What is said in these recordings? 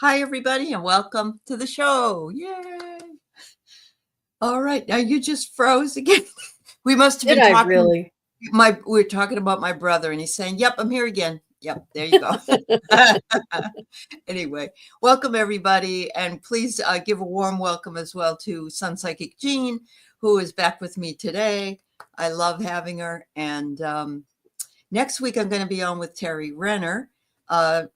Hi, everybody, and welcome to the show. Yay. All right. Now you just froze again. We must have Did been I talking. really? We're talking about my brother, and he's saying, "Yep, I'm here again." Yep, there you go. Anyway, welcome everybody, and please give a warm welcome as well to Sun Psychic Jean, who is back with me today. I love having her, and next week I'm going to be on with Terry Renner.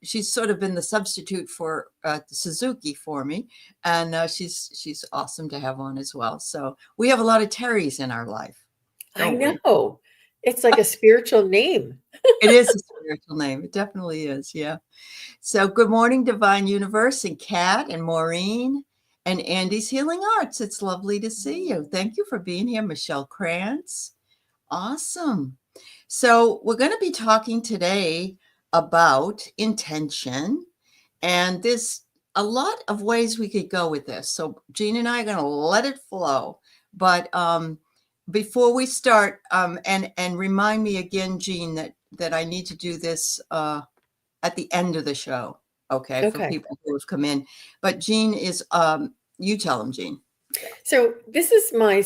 She's sort of been the substitute for Suzuki for me, and she's awesome to have on as well. So we have a lot of Terrys in our life, I don't we? know. It's like a spiritual name. It is a spiritual name. It definitely is. Yeah. So good morning, Divine Universe, and Kat and Maureen and Andy's Healing Arts. It's lovely to see you. Thank you for being here, Michelle Krantz. Awesome. So we're going to be talking today about intention, and there's a lot of ways we could go with this. So Jean and I are going to let it flow. But before we start, and remind me again, Jean, that I need to do this at the end of the show, okay, for Okay. people who have come in. But Jean is, you tell them, Jean. So this is my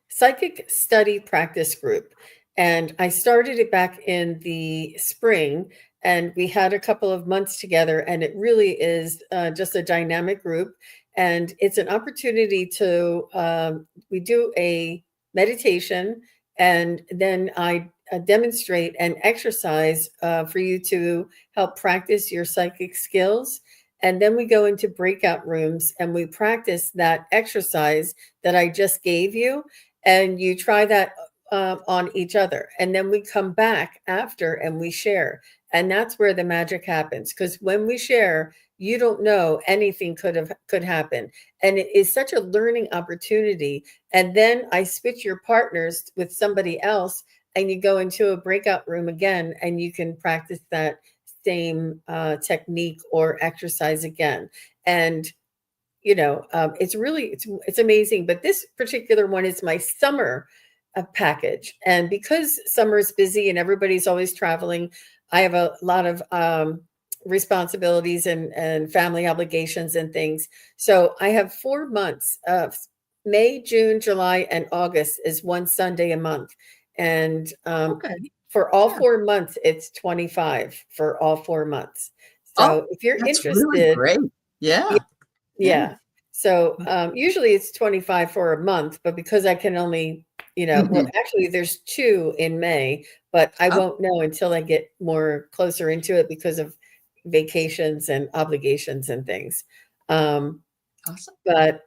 psychic study practice group. And I started it back in the spring. And we had a couple of months together. And it really is just a dynamic group. And it's an opportunity to, we do a meditation. And then I demonstrate an exercise for you to help practice your psychic skills. And then we go into breakout rooms and we practice that exercise that I just gave you. And you try that on each other. And then we come back after and we share. And that's where the magic happens. Because when we share, you don't know anything could happen. And it is such a learning opportunity. And then I switch your partners with somebody else and you go into a breakout room again and you can practice that same technique or exercise again. And it's really it's amazing. But this particular one is my summer package, and because summer is busy and everybody's always traveling, I have a lot of responsibilities and family obligations and things. So I have 4 months of May, June, July, and August is one Sunday a month, and Okay. for all Yeah. 4 months, it's 25 for all 4 months. Oh, So if you're that's really interested, great. Yeah. Yeah. yeah. So usually it's 25 for a month, but because I can only, well, Mhm. actually there's 2 in May, but I Oh, won't know until I get more closer into it because of vacations and obligations and things. awesome. But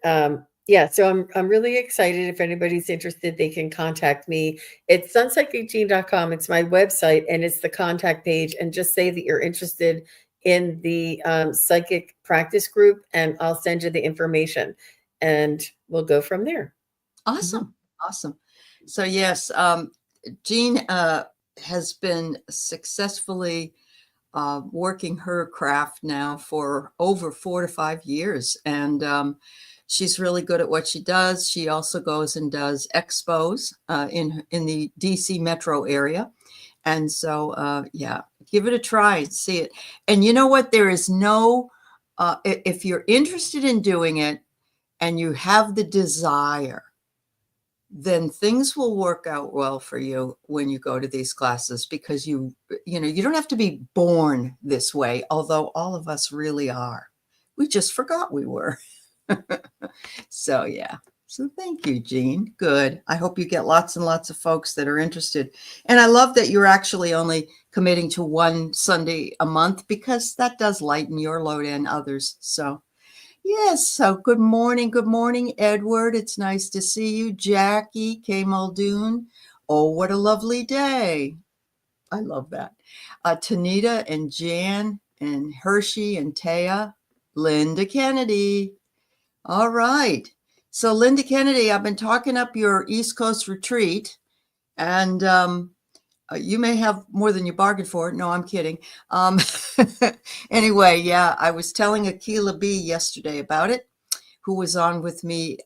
yeah, so I'm really excited. If anybody's interested, they can contact me. It's sunpsychicjean.com. It's my website, and it's the contact page. And just say that you're interested in the psychic practice group, and I'll send you the information, and we'll go from there. Awesome. Awesome. So yes, Jean has been successfully working her craft now for over 4 to 5 years. And she's really good at what she does. She also goes and does expos in the DC metro area. And so, yeah, give it a try and see it. And you know what? There is no, if you're interested in doing it and you have the desire, then things will work out well for you when you go to these classes, because you don't have to be born this way, although all of us really are. We just forgot we were. So yeah. So thank you, Jean. Good. I hope you get lots and lots of folks that are interested. And I love that you're actually only committing to one Sunday a month, because that does lighten your load and others. So yes. So good morning. Good morning, Edward. It's nice to see you. Jackie K. Muldoon. Oh, what a lovely day. I love that. Tanita and Jan and Hershey and Taya. Linda Kennedy. All right. So Linda Kennedy, I've been talking up your East Coast retreat, and you may have more than you bargained for. No, I'm kidding. Anyway, yeah, I was telling Akila B yesterday about it, who was on with me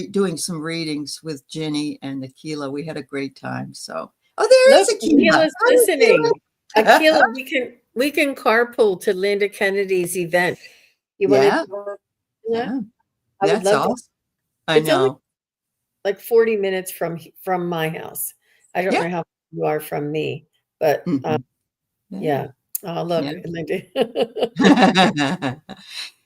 doing some readings with Ginny and Akila. We had a great time. So, oh, there is Look, Akila. Akila's Hi, listening. Akila. Akila, we can carpool to Linda Kennedy's event. You want to Yeah. do that? Yeah. I would That's love to. awesome. I It's only know. like 40 minutes from my house. I don't Yeah. know how you are from me, but Mhm. yeah. Yeah. Oh, look, Yeah. Linda.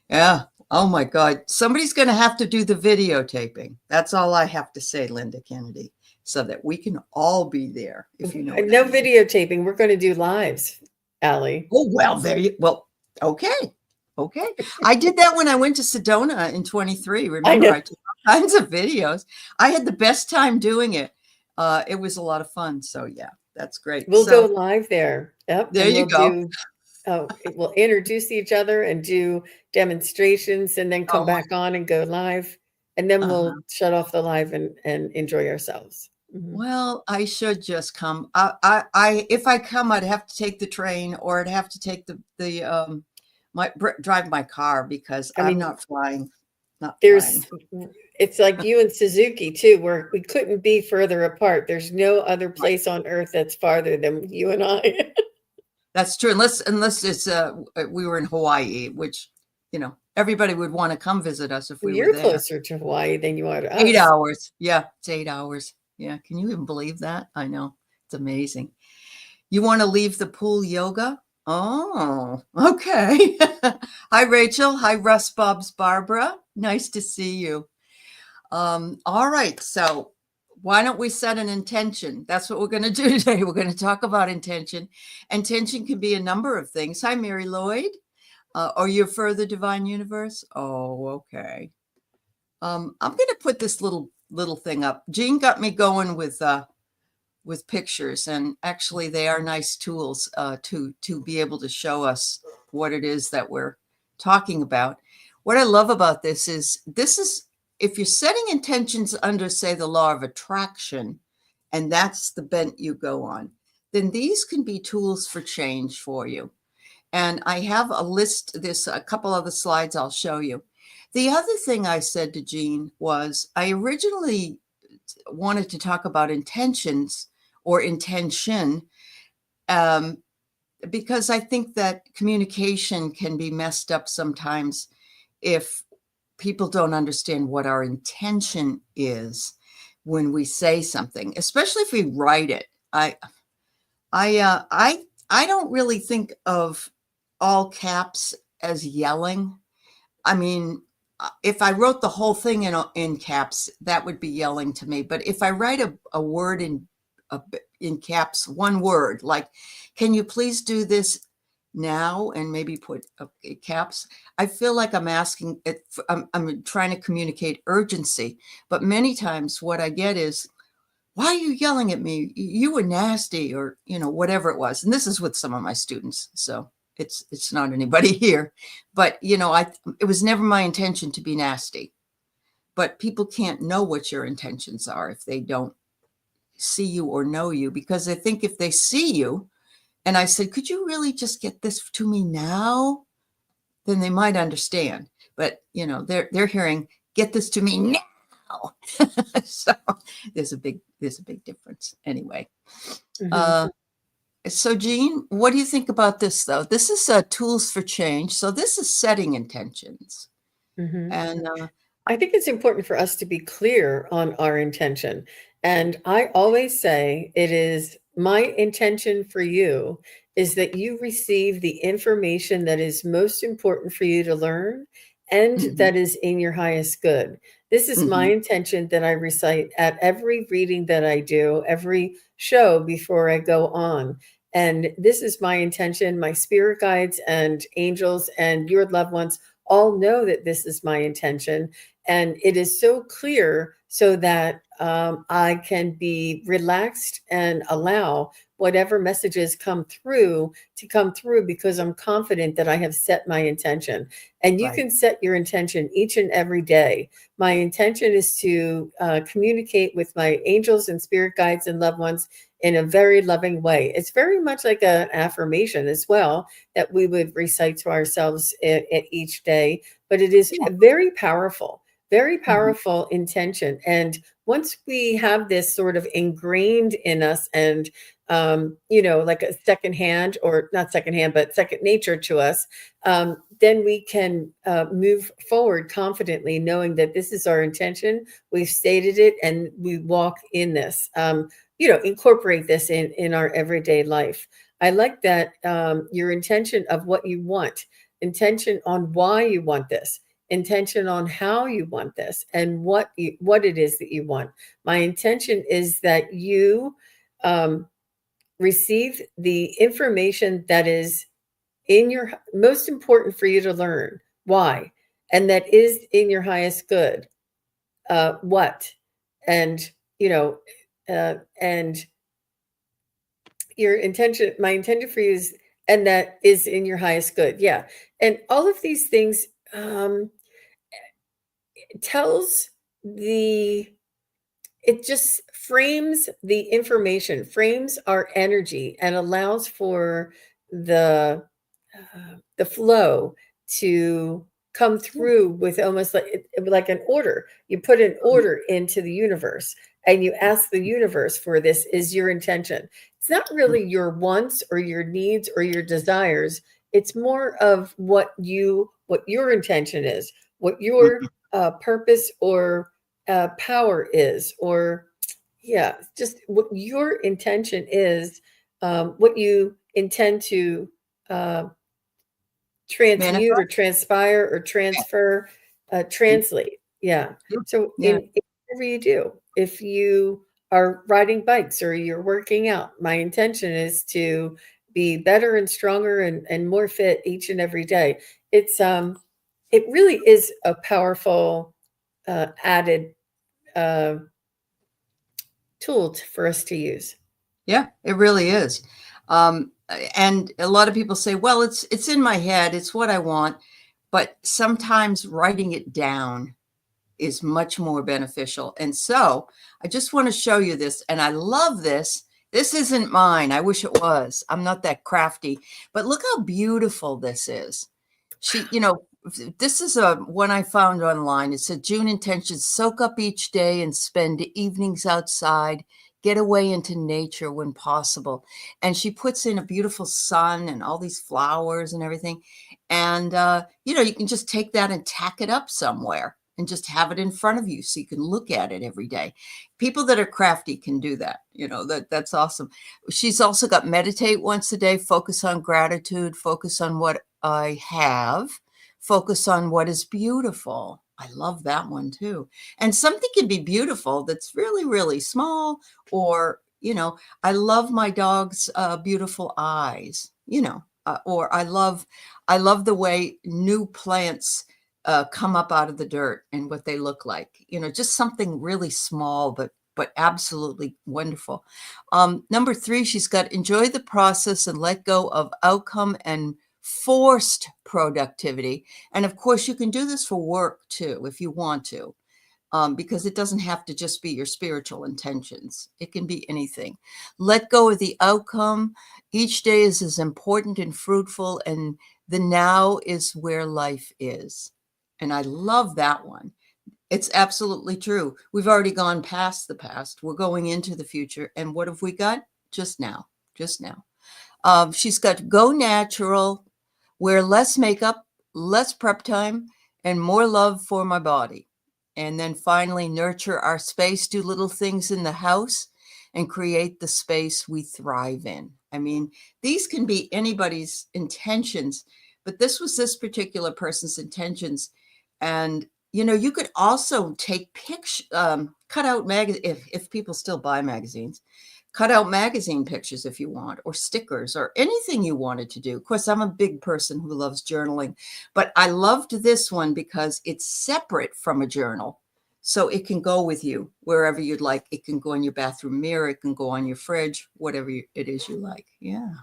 Yeah. Oh my God. Somebody's going to have to do the videotaping. That's all I have to say, Linda Kennedy, so that we can all be there, if you know what I No mean. videotaping. We're going to do lives, Aley. Oh, well, okay. Okay. I did that when I went to Sedona in 23. I Remember, know. I took all kinds of videos. I had the best time doing it. It was a lot of fun. So yeah, that's great. We'll go So live there. Yep. there And you we'll go. do, we'll introduce each other and do demonstrations and then come Oh back on and go live. And then my, we'll shut off the live and enjoy ourselves. Mhm. well, I should just come. If I come, I'd have to take the train, or I'd have to take drive my car, because I I'm mean, not flying. Not flying. there's, it's like you and Suzuki too, where we couldn't be further apart. There's no other Right. place on earth that's farther than you and I. That's true. Unless it's we were in Hawaii, which everybody would want to come visit us if we were You're there. closer to Hawaii than you are to 8 us. hours. Yeah, it's 8 hours. Yeah, can you even believe that? I know. It's amazing. You want to leave the pool yoga? Oh, okay. Hi, Rachel. Hi, Russ Bob's Barbara. Nice to see you. All right. So why don't we set an intention? That's what we're going to do today. We're going to talk about intention. Intention can be a number of things. Hi, Mary Lloyd. Or your further divine universe? Oh, okay. I'm going to put this little thing up. Jean got me going with pictures, and actually they are nice tools to be able to show us what it is that we're talking about. What I love about this is if you're setting intentions under, say, the law of attraction, and that's the bent you go on, then these can be tools for change for you. And I have a list, there's a couple other slides I'll show you. The other thing I said to Jean was, I originally wanted to talk about intentions or intention, because I think that communication can be messed up sometimes if people don't understand what our intention is when we say something, especially if we write it. I don't really think of all caps as yelling. I mean, if I wrote the whole thing in caps, that would be yelling to me. But if I write a word in caps, one word, like, can you please do this now, and maybe put caps, I feel like I'm asking it. I'm trying to communicate urgency. But many times what I get is, why are you yelling at me? You were nasty, or whatever it was. And this is with some of my students, so it's not anybody here. But it was never my intention to be nasty. But people can't know what your intentions are if they don't see you or know you, because I think if they see you, and I said, could you really just get this to me now, then they might understand. But they're hearing, get this to me now. So there's a big difference anyway. Mhm. So Jean, what do you think about this, though? This is tools for change. So this is setting intentions. Mhm. And I think it's important for us to be clear on our intention. And I always say it is my intention for you is that you receive the information that is most important for you to learn and mhm, that is in your highest good. This is my mhm, intention that I recite at every reading that I do, every show before I go on. And this is my intention. My spirit guides and angels and your loved ones all know that this is my intention. And it is so clear so that I can be relaxed and allow whatever messages come through to come through, because I'm confident that I have set my intention. And you right. can set your intention each and every day. My intention is to communicate with my angels and spirit guides and loved ones in a very loving way. It's very much like an affirmation as well that we would recite to ourselves at each day. But it is Yeah. very Mhm, powerful intention. And once we have this sort of ingrained in us and like a second hand, or not second hand, but second nature to us, then we can move forward confidently, knowing that this is our intention. We've stated it, and we walk in this. Incorporate this in our everyday life. I like that, your intention of what you want, intention on why you want this, intention on how you want this, and what it is that you want. My intention is that you receive the information that is in your most important for you to learn. Why? And that is in your highest good. What? And and your intention, my intention for you is, and that is in your highest good. Yeah. And all of these things tells the it just frames the information, frames our energy, and allows for the flow to come through with almost like an order. You put an order into the universe, and you ask the universe for this is your intention. It's not really your wants or your needs or your desires. It's more of what your intention is, what your purpose or power is, or just what your intention is, what you intend to transmute or transpire or transfer, translate. Yeah. So in whatever you do, if you are riding bikes or you're working out, my intention is to be better and stronger and more fit each and every day. It really is a powerful added tool for us to use. Yeah, it really is. And a lot of people say, well, it's in my head, it's what I want. But sometimes writing it down is much more beneficial. And so I just want to show you this. And I love this. This isn't mine. I wish it was. I'm not that crafty. But look how beautiful this is. This is one I found online. It said, June intentions: soak up each day and spend evenings outside. Get away into nature when possible. And she puts in a beautiful sun and all these flowers and everything. And, you can just take that and tack it up somewhere and just have it in front of you so you can look at it every day. People that are crafty can do that. That's awesome. She's also got meditate once a day, focus on gratitude, focus on what I have, focus on what is beautiful. I love that one too. And something can be beautiful that's really, really small, or, I love my dog's beautiful eyes, or I love the way new plants come up out of the dirt and what they look like, just something really small, but absolutely wonderful. Number 3, she's got enjoy the process and let go of outcome and forced productivity. And of course, you can do this for work too, if you want to, because it doesn't have to just be your spiritual intentions. It can be anything. Let go of the outcome. Each day is as important and fruitful, and the now is where life is. And I love that one. It's absolutely true. We've already gone past the past. We're going into the future. And what have we got? Just now. She's got go natural, wear less makeup, less prep time, and more love for my body. And then finally, nurture our space, do little things in the house, and create the space we thrive in. I mean, these can be anybody's intentions, but this was this particular person's intentions. And, you could also take pictures, cut out if people still buy magazines. Cut out magazine pictures if you want, or stickers, or anything you wanted to do. Of course, I'm a big person who loves journaling, but I loved this one because it's separate from a journal. So it can go with you wherever you'd like. It can go on your bathroom mirror. It can go on your fridge, whatever it is you like. Yeah.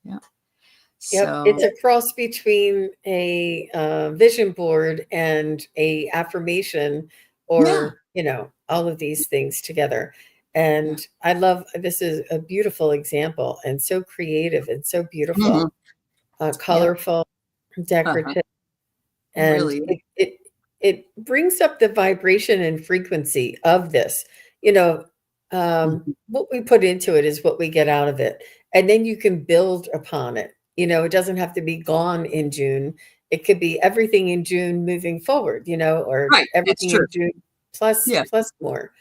Yep. So, it's a cross between a vision board and a affirmation, or, all of these things together. And I love, this is a beautiful example, and so creative and so beautiful, colorful, decorative. And really, it brings up the vibration and frequency of this. Mhm. what we put into it is what we get out of it. And then you can build upon it. It doesn't have to be gone in June. It could be everything in June moving forward, or Right. That's everything true. in June plus Yeah. plus more.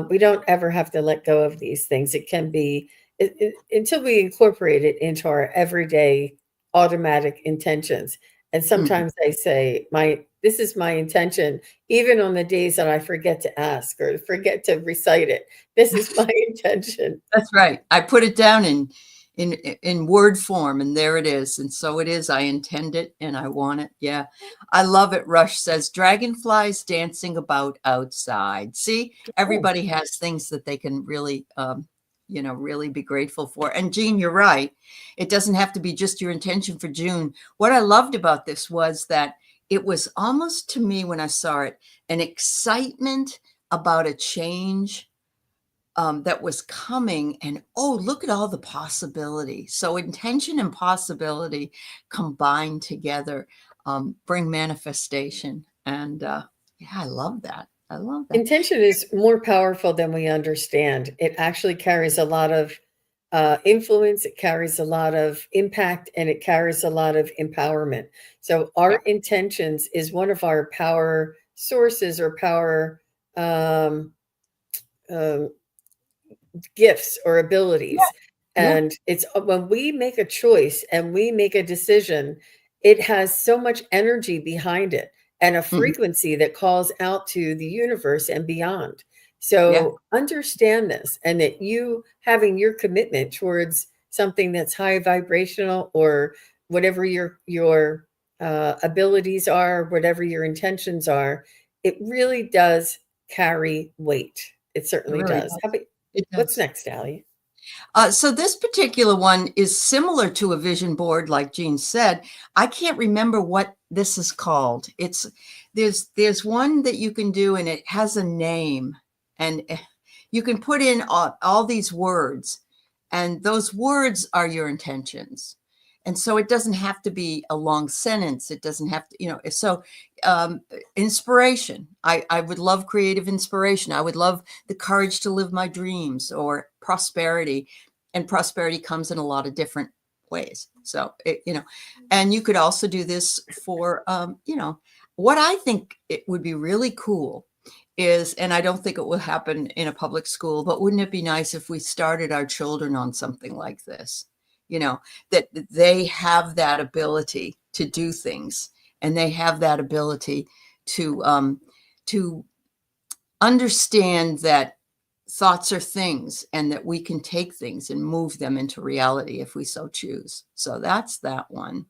We don't ever have to let go of these things. It can be until we incorporate it into our everyday automatic intentions. And Mhm. sometimes I say, this is my intention, even on the days that I forget to ask or forget to recite it. This is my intention. That's right. I put it down in word form, and there it is. And so it is. I intend it and I want it. Yeah. I love it. Rush says dragonflies dancing about outside. See, Oh, everybody has things that they can really really be grateful for. And Jean, you're right. It doesn't have to be just your intention for June. What I loved about this was that it was almost, to me, when I saw it, an excitement about a change that was coming, and oh, look at all the possibility. So intention and possibility combined together bring manifestation. And yeah, I love that. I love that. intention is more powerful than we understand. It actually carries a lot of influence, it carries a lot of impact, and it carries a lot of empowerment. So, our Yeah. intentions is one of our power sources or power um, um, gifts or Yeah. abilities. Yeah. And it's when we make a choice and we make a decision, it has so much energy behind it and a Mhm. frequency that calls out to the universe and beyond. Yeah. So understand this, and that you having your commitment towards something that's high vibrational, or whatever your abilities are, whatever your intentions are, it really does carry weight. It It certainly really does. does. It What's does. next, Allie? So this particular one is similar to a vision board, like Jean said. I can't remember what this is called. There's one that you can do, and it has a name, and you can put in all these words, and those words are your intentions. And so it doesn't have to be a long sentence. It doesn't have to, so um, inspiration. I would love creative inspiration. I would love the courage to live my dreams, or prosperity. And prosperity comes in a lot of different ways. So, and you could also do this for, what I think it would be really cool is, and I don't think it will happen in a public school, but wouldn't it be nice if we started our children on something like this? That they have that ability to do things, and they have that ability to understand that thoughts are things, and that we can take things and move them into reality if we so choose. So that's that one.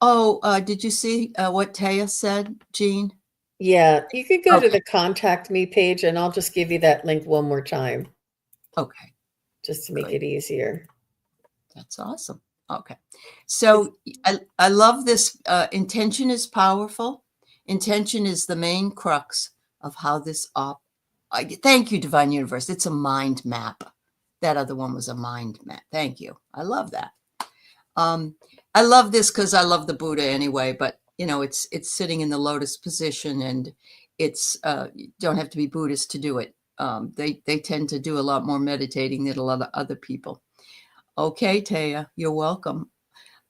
Oh, did you see what Taya said, Jean? Yeah, you could go to Okay. the contact me page, and I'll just give you that link one more time Okay. just to make Good. it easier. That's awesome. Okay. It's So I love this. Intention is powerful. Intention is the main crux of how this op. Thank you, Divine Universe. It's a mind map. That other one was a mind map. Thank you. I love that. Um, I love this because I love the Buddha anyway, but it's sitting in the lotus position, and it's you don't have to be Buddhist to do it. They tend to do a lot more meditating than a lot of other people. Okay, Taya, you're welcome.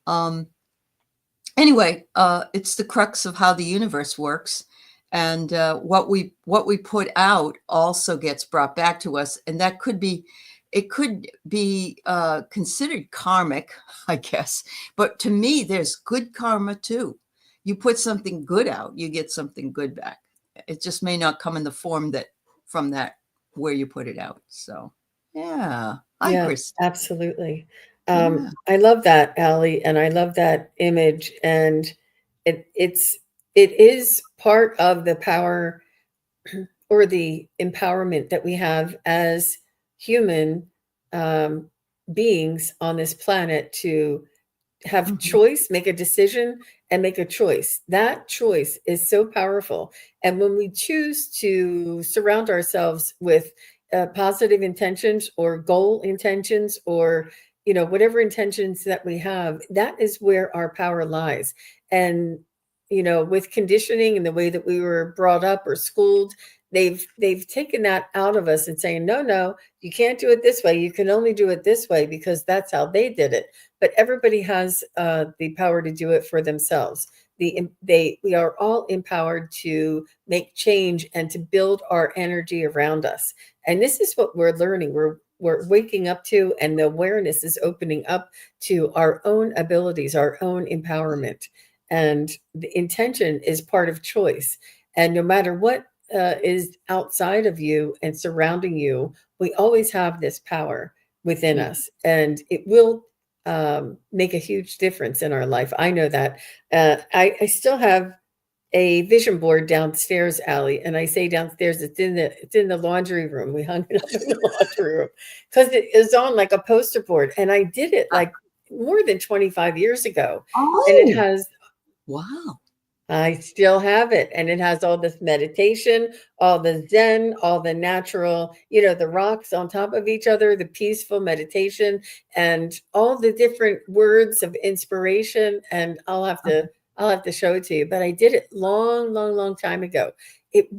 Um, anyway, it's the crux of how the universe works, and what we put out also gets brought back to us, and that could be, it could be considered karmic, I guess. But to me, there's good karma too. You put something good out, you get something good back. It just may not come in the form that from that where you put it out. So yeah. Hi, Yeah, Chris. absolutely. Yeah. I love that, Allie, and I love that image. And it is part of the power or the empowerment that we have as human um, beings on this planet to have Mhm. choice, make a decision, and make a choice. That choice is so powerful. And when we choose to surround ourselves with positive intentions or goal intentions, or whatever intentions that we have, that is where our power lies. And with conditioning and the way that we were brought up or schooled, they've taken that out of us and saying, no, you can't do it this way. You can only do it this way because that's how they did it. But everybody has the power to do it for themselves. We are all empowered to make change and to build our energy around us. And this is what we're learning. We're waking up to, and the awareness is opening up to our own abilities, our own empowerment. And the intention is part of choice. And no matter what is outside of you and surrounding you, we always have this power within us, and it will make a huge difference in our life. I know that. I still have a vision board downstairs, Aley, and I say downstairs, it's in the laundry room. We hung it up in the laundry room because it is on like a poster board, and I did it like more than 25 years ago. And it has, wow. I still have it, and it has all this meditation, all the Zen, all the natural, the rocks on top of each other, the peaceful meditation, and all the different words of inspiration. And I'll have to show it to you, but I did it long time ago. It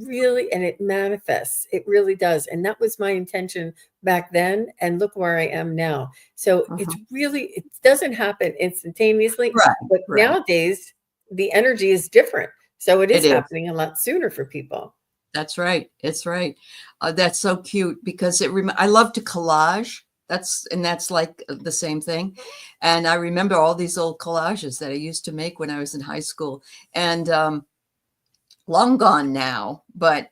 manifests. It really does. And that was my intention back then. And look where I am now. So it doesn't happen instantaneously, but nowadays the energy is different. So it is happening a lot sooner for people. That's right. It's right. That's so cute because I love to collage. That's like the same thing. And I remember all these old collages that I used to make when I was in high school, and long gone now, but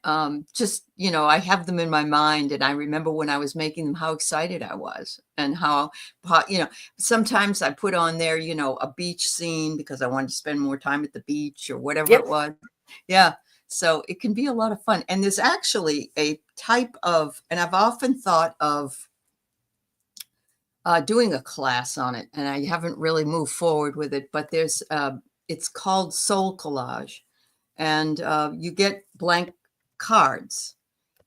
just, I have them in my mind. And I remember when I was making them, how excited I was, and how, sometimes I put on there, a beach scene because I wanted to spend more time at the beach or whatever it was. Yeah. So it can be a lot of fun. And there's actually a type of, and I've often thought of doing a class on it, and I haven't really moved forward with it, but it's called soul collage. And you get blank cards,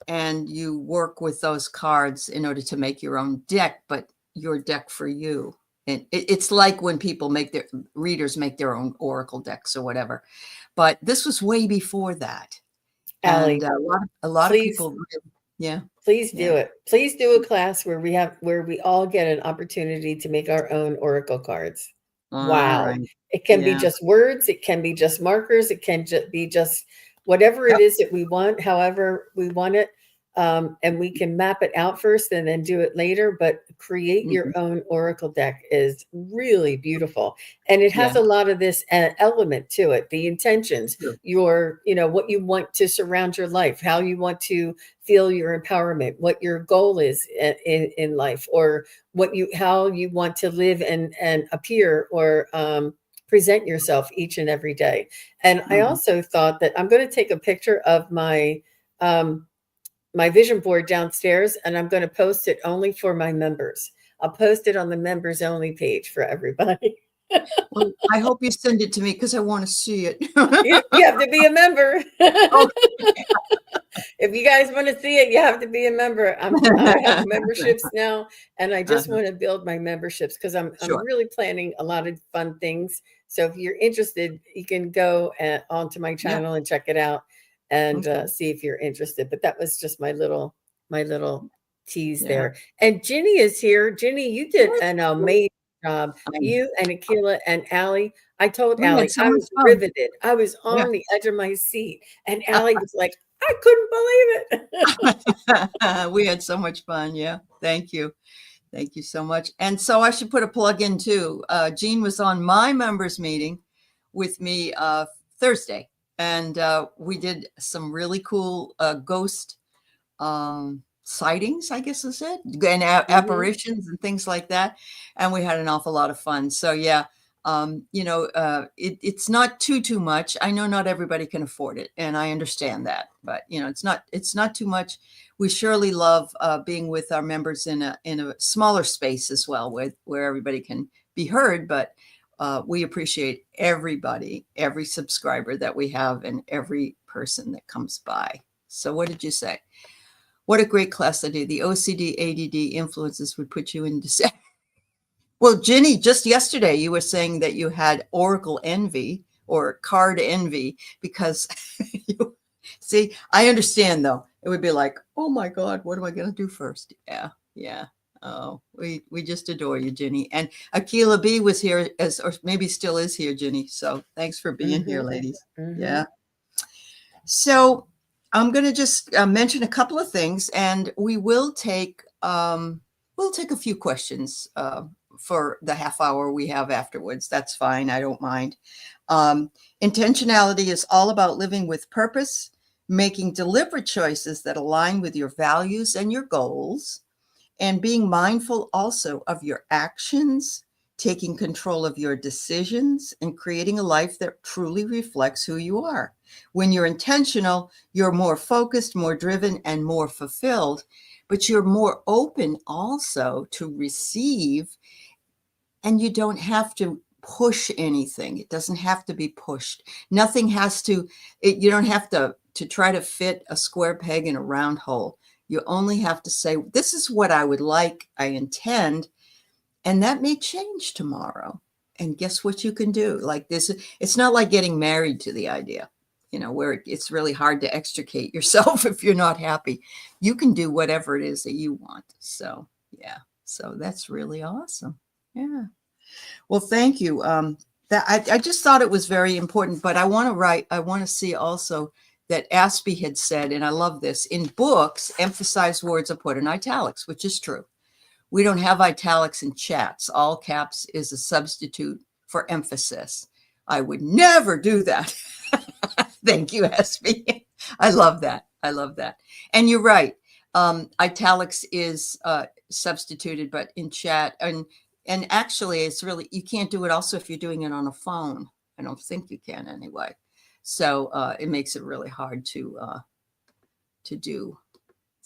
and you work with those cards in order to make your own deck, but your deck for you. And it's like when people readers make their own oracle decks or whatever. But this was way before that. Aley, and a lot of people, please do it. Please do a class where we all get an opportunity to make our own oracle cards. Wow. Right. It can be just words. It can be just markers. It can be just whatever it is that we want, however we want it. And we can map it out first and then do it later, but create your own oracle deck is really beautiful. And it has a lot of this element to it, the intentions, what you want to surround your life, how you want to feel your empowerment, what your goal is in life, or how you want to live and appear or present yourself each and every day. And I also thought that I'm going to take a picture of my vision board downstairs, and I'm going to post it only for my members. I'll post it on the members only page for everybody. Well, I hope you send it to me because I want to see it. You have to be a member. If you guys want to see it, you have to be a member. I have memberships now, and I just want to build my memberships because I'm really planning a lot of fun things. So if you're interested, you can go onto my channel and check it out and see if you're interested. But that was just my little tease there. And Ginny is here. Ginny, you did an amazing job. You and Akila and Aley. I told Aley, I was riveted. I was on the edge of my seat. And Aley was like, I couldn't believe it. We had so much fun. Yeah. Thank you. Thank you so much. And so I should put a plug in too. Jean was on my members meeting with me Thursday. And we did some really cool ghost sightings, I guess is it, and apparitions and things like that. And we had an awful lot of fun. So it's not too much. I know not everybody can afford it, and I understand that. But it's not too much. We surely love being with our members in a smaller space as well, where everybody can be heard. But we appreciate everybody, every subscriber that we have, and every person that comes by. So what did you say? What a great class I did. The OCD, ADD influences would put you into... Well, Ginny, just yesterday, you were saying that you had oracle envy or card envy, because see, I understand though. It would be like, oh my God, what am I going to do first? Yeah. Yeah. Oh, we just adore you, Ginny. And Akila B was here or maybe still is here, Ginny. So thanks for being here, ladies. Yeah. So I'm going to just mention a couple of things, and we will take a few questions for the half hour we have afterwards. That's fine. I don't mind. Intentionality is all about living with purpose, making deliberate choices that align with your values and your goals, and being mindful also of your actions, taking control of your decisions, and creating a life that truly reflects who you are. When you're intentional, you're more focused, more driven, and more fulfilled, but you're more open also to receive, and you don't have to push anything. It doesn't have to be pushed. Nothing has to, you don't have to try to fit a square peg in a round hole. You only have to say, this is what I would like, I intend, and that may change tomorrow. And guess what you can do? Like this, it's not like getting married to the idea, where it's really hard to extricate yourself if you're not happy. You can do whatever it is that you want. So, yeah. So that's really awesome. Yeah. Well, thank you. That I just thought it was very important, but I want to see also that Aspie had said, and I love this, in books, emphasized words are put in italics, which is true. We don't have italics in chats. All caps is a substitute for emphasis. I would never do that. Thank you, Aspie. I love that. I love that. And you're right. Italics is substituted, but in chat, and actually it's really, you can't do it also if you're doing it on a phone. I don't think you can anyway. So it makes it really hard to do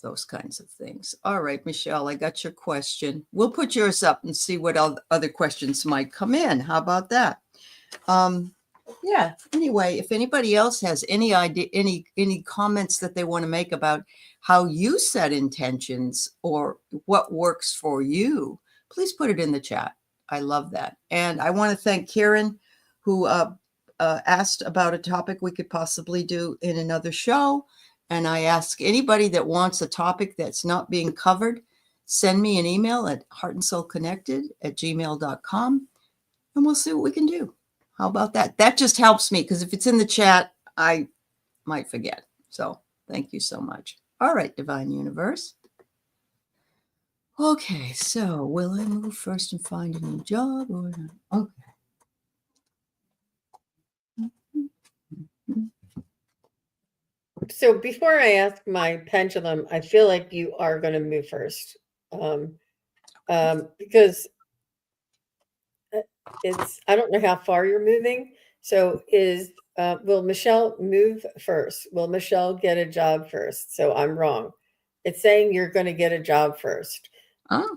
those kinds of things. All right, Michelle, I got your question. We'll put yours up and see what other questions might come in. How about that? Yeah. Anyway, if anybody else has any idea, any comments that they want to make about how you set intentions or what works for you, please put it in the chat. I love that. And I want to thank Karen, who asked about a topic we could possibly do in another show. And I ask anybody that wants a topic that's not being covered, send me an email at heartandsoulconnected@gmail.com, and we'll see what we can do. How about that? That just helps me, because if it's in the chat, I might forget. So thank you so much. All right, Divine Universe. Okay, so will I move first and find a new job or not? Okay. So before I ask my pendulum, I feel like you are going to move first, because I don't know how far you're moving. So will Michelle move first? Will Michelle get a job first? So I'm wrong. It's saying you're going to get a job first. Oh.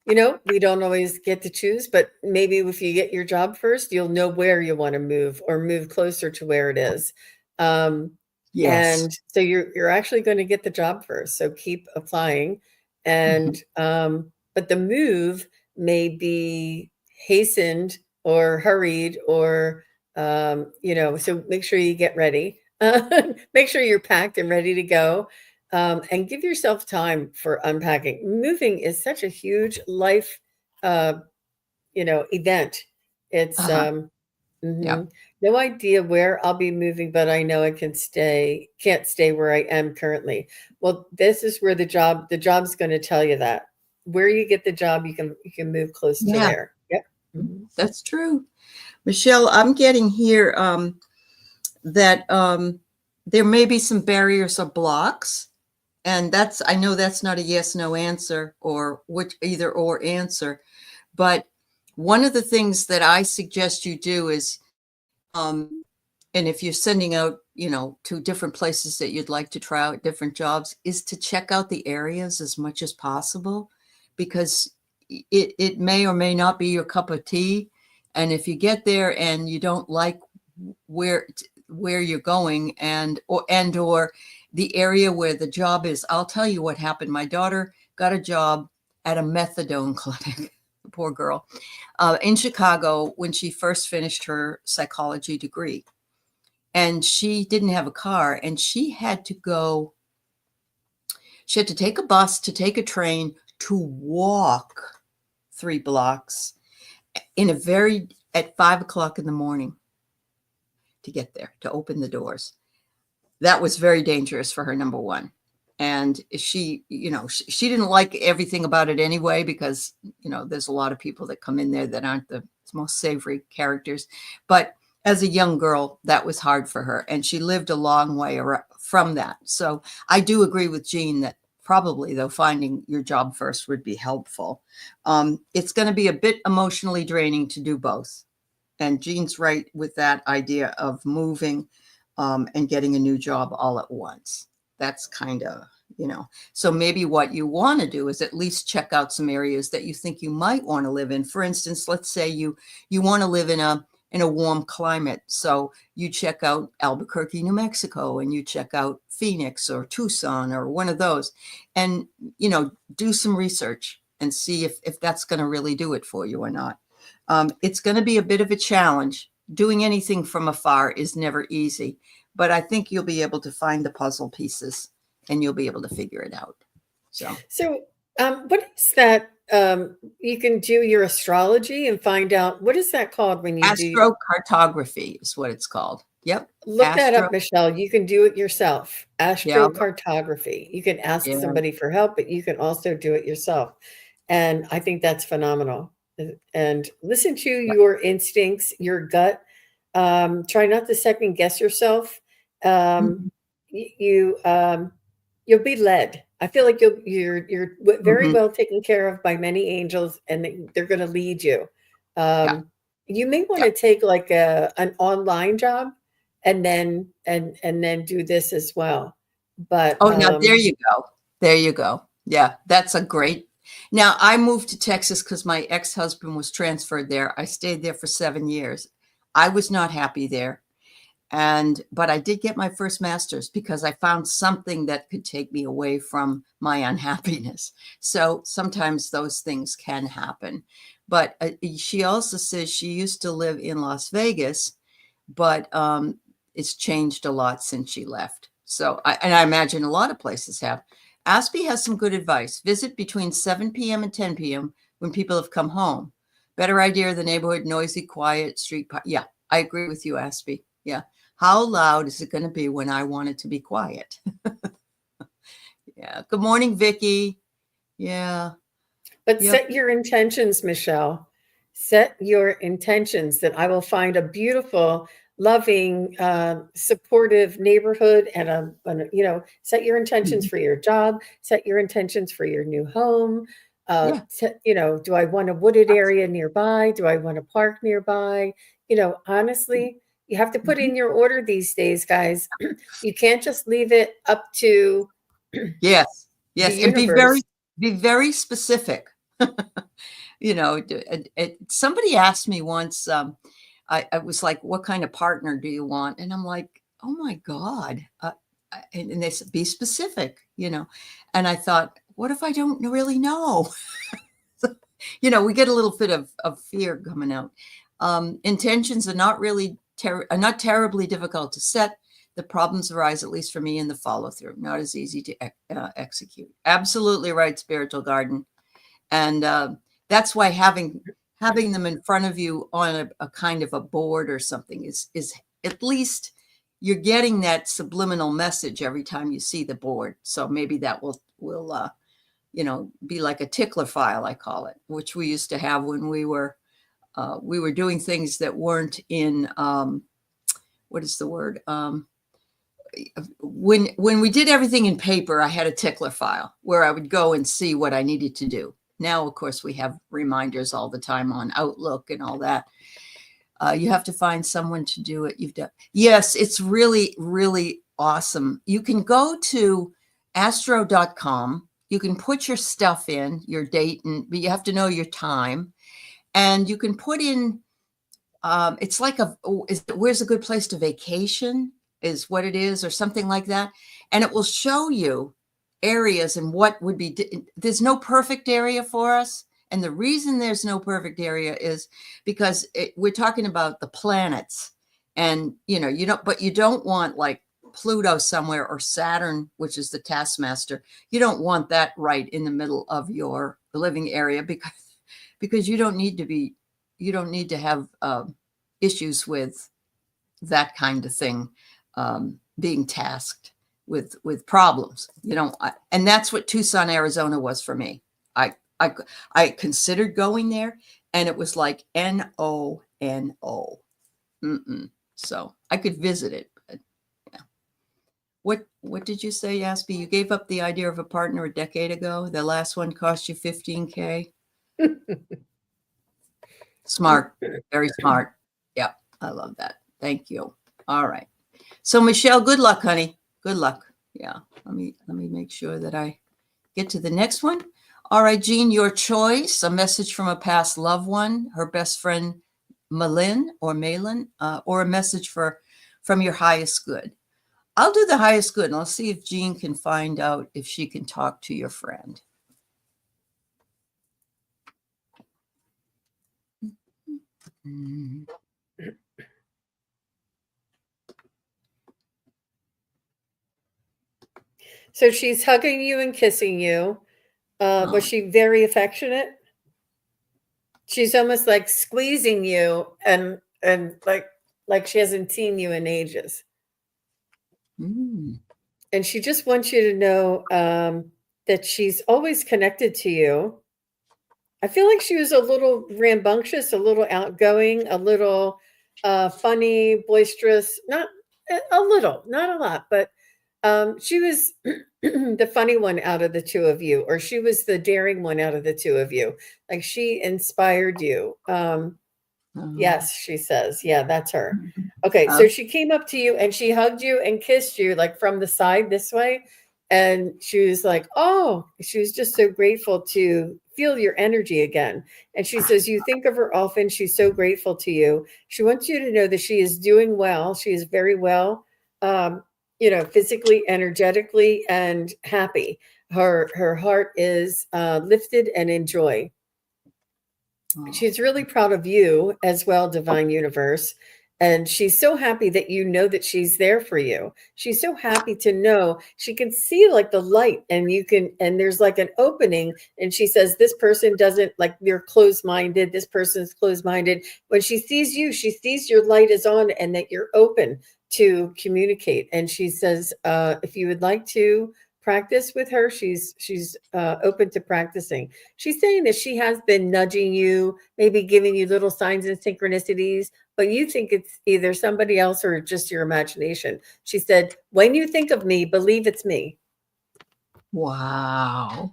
We don't always get to choose, but maybe if you get your job first, you'll know where you want to move or move closer to where it is. Yes. And so you're actually going to get the job first. So keep applying. And but the move may be hastened or hurried or so make sure you get ready. Make sure you're packed and ready to go. And give yourself time for unpacking. Moving is such a huge life, event. It's Yeah. No idea where I'll be moving, but I know I can't stay where I am currently. Well, this is where the job's going to tell you that. Where you get the job, you can move close to there. Yep. Mm-hmm. That's true. Michelle, I'm getting here that there may be some barriers or blocks. And I know that's not a yes, no answer or either or answer. But one of the things that I suggest you do is, and if you're sending out, to different places that you'd like to try out different jobs, is to check out the areas as much as possible, because it may or may not be your cup of tea. And if you get there and you don't like where you're going or the area where the job is, I'll tell you what happened. My daughter got a job at a methadone clinic. poor girl, in Chicago when she first finished her psychology degree. And she didn't have a car, and she had to take a bus, to take a train, to walk 3 blocks at 5 o'clock in the morning to get there, to open the doors. That was very dangerous for her, number one. And she didn't like everything about it anyway, because, there's a lot of people that come in there that aren't the most savory characters. But as a young girl, that was hard for her. And she lived a long way from that. So I do agree with Jean that probably, though, finding your job first would be helpful. It's going to be a bit emotionally draining to do both. And Jean's right with that idea of moving and getting a new job all at once. That's kind of, so maybe what you want to do is at least check out some areas that you think you might want to live in. For instance, let's say you want to live in a warm climate. So you check out Albuquerque, New Mexico, and you check out Phoenix or Tucson or one of those, and, do some research and see if that's going to really do it for you or not. It's going to be a bit of a challenge. Doing anything from afar is never easy, but I think you'll be able to find the puzzle pieces and you'll be able to figure it out. So what is that? You can do your astrology and find out, what is that called when you do? Astrocartography is what it's called. Yep. Look that up, Michelle. You can do it yourself. Yeah. Astrocartography. You can ask somebody for help, but you can also do it yourself. And I think that's phenomenal. And listen to your instincts, your gut. Try not to second guess yourself. You'll be led. I feel like you're very well taken care of by many angels, and they're going to lead you. You may want to take like an online job and then do this as well. But now there you go. There you go. Yeah, that's a great. Now I moved to Texas because my ex-husband was transferred there. I stayed there for 7 years. I was not happy there. But I did get my first master's because I found something that could take me away from my unhappiness. So sometimes those things can happen. But she also says she used to live in Las Vegas, but it's changed a lot since she left. So I imagine a lot of places have. Aspie has some good advice. Visit between 7 p.m. and 10 p.m. when people have come home. Better idea of the neighborhood, noisy, quiet, street. Yeah, I agree with you, Aspie. Yeah. How loud is it going to be when I want it to be quiet? Yeah. Good morning, Vicki. Yeah. But set your intentions, Michelle. Set your intentions that I will find a beautiful, loving, supportive neighborhood, and set your intentions for your job. Set your intentions for your new home. Do I want a wooded area nearby? Do I want a park nearby? Honestly, you have to put in your order these days, guys. You can't just leave it up to yes, and be very specific. Somebody asked me once. I was like, "What kind of partner do you want?" And I'm like, "Oh my God!" And they said, "Be specific," And I thought, what if I don't really know? We get a little bit of fear coming out. Intentions are not terribly difficult to set. The problems arise, at least for me, in the follow through. Not as easy to execute. Absolutely right, Spiritual Garden. And that's why having them in front of you on a kind of a board or something is at least you're getting that subliminal message every time you see the board. So maybe that will be like a tickler file, I call it, which we used to have when we were doing things that weren't in what is the word? When we did everything in paper, I had a tickler file where I would go and see what I needed to do. Now, of course, we have reminders all the time on Outlook and all that. You have to find someone to do it. Yes, it's really, really awesome. You can go to astro.com. You can put your stuff in, your date, but you have to know your time. And you can put in, it's like where's a good place to vacation is what it is, or something like that. And it will show you areas and what would be, there's no perfect area for us. And the reason there's no perfect area is because we're talking about the planets, and you don't, but you don't want like Pluto somewhere, or Saturn, which is the taskmaster. You don't want that right in the middle of your living area, because you don't need to have issues with that kind of thing, being tasked with problems. And that's what Tucson, Arizona was for me. I considered going there, and it was like NONO. So I could visit it, but yeah. What did you say, Yaspy? You gave up the idea of a partner a decade ago. The last one cost you $15K. Smart, very smart. Yeah, I love that. Thank you. All right. So Michelle, good luck, honey. Good luck. Yeah. Let me make sure that I get to the next one. All right, Jean, your choice. A message from a past loved one, her best friend Malin, or a message from your highest good. I'll do the highest good, and I'll see if Jean can find out if she can talk to your friend. So she's hugging you and kissing you. Was she very affectionate? She's almost like squeezing you, and like she hasn't seen you in ages. And she just wants you to know that she's always connected to you. I feel like she was a little rambunctious, a little outgoing, a little funny, boisterous. Not a little, not a lot, but she was the funny one out of the two of you, or she was the daring one out of the two of you. Like, she inspired you. Yes, she says. Yeah, that's her. Okay, so she came up to you and she hugged you and kissed you, like from the side this way. And she was like, oh, she was just so grateful to feel your energy again. And she says, you think of her often. She's so grateful to you. She wants you to know that she is doing well. She is very well, physically, energetically, and happy. Her heart is lifted and in joy. She's really proud of you as well, Divine Universe. And she's so happy that you know that she's there for you. She's so happy to know she can see like the light, and there's like an opening. And she says, this person doesn't, like, you're closed-minded. This person's closed-minded. When she sees you, she sees your light is on and that you're open to communicate. And she says, if you would like to practice with her, she's open to practicing. She's saying that she has been nudging you, maybe giving you little signs and synchronicities, but you think it's either somebody else or just your imagination. She said, when you think of me, believe it's me. Wow.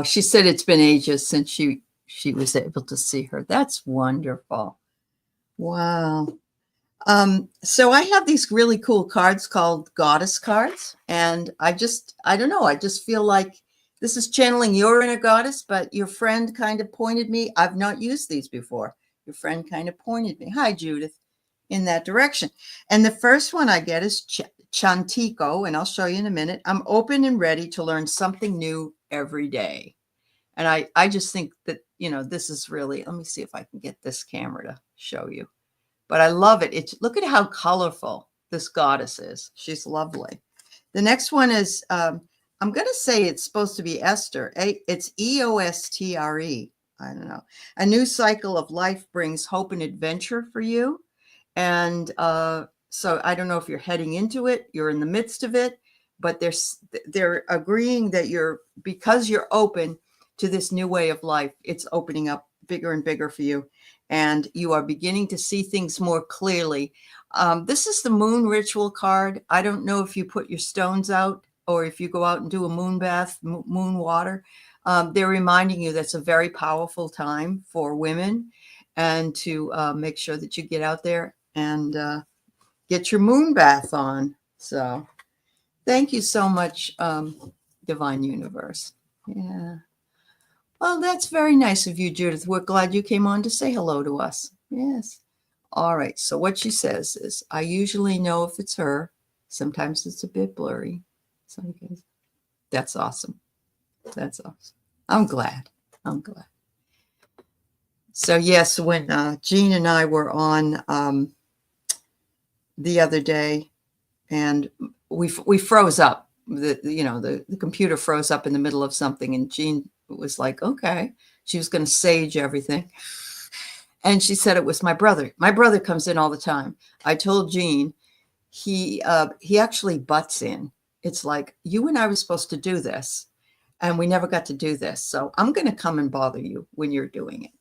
She said it's been ages since she was able to see her. That's wonderful. Wow. So I have these really cool cards called goddess cards. And I don't know. I just feel like this is channeling your inner goddess, but your friend kind of pointed me. I've not used these before. Your friend kind of pointed me. Hi, Judith, in that direction. And the first one I get is Chantico, and I'll show you in a minute. I'm open and ready to learn something new every day. And I just think that, this is really, let me see if I can get this camera to show you. But I love it. Look at how colorful this goddess is. She's lovely. The next one is, I'm going to say it's supposed to be Esther. It's EOSTRE. I don't know. A new cycle of life brings hope and adventure for you. And so I don't know if you're heading into it, you're in the midst of it, but they're agreeing that because you're open to this new way of life, it's opening up bigger and bigger for you. And you are beginning to see things more clearly. This is the moon ritual card. I don't know if you put your stones out or if you go out and do a moon bath, moon water. They're reminding you that's a very powerful time for women, and to make sure that you get out there and get your moon bath on. So thank you so much, Divine Universe. Yeah. Well, that's very nice of you, Judith. We're glad you came on to say hello to us. Yes. All right. So what she says is, I usually know if it's her. Sometimes it's a bit blurry. That's awesome. That's awesome. I'm glad. So yes, when Jean and I were on the other day, and we froze up. The computer froze up in the middle of something, and Jean was like, "Okay," she was going to sage everything, and she said it was my brother. My brother comes in all the time. I told Jean he actually butts in. It's like, you and I were supposed to do this, and we never got to do this. So I'm going to come and bother you when you're doing it.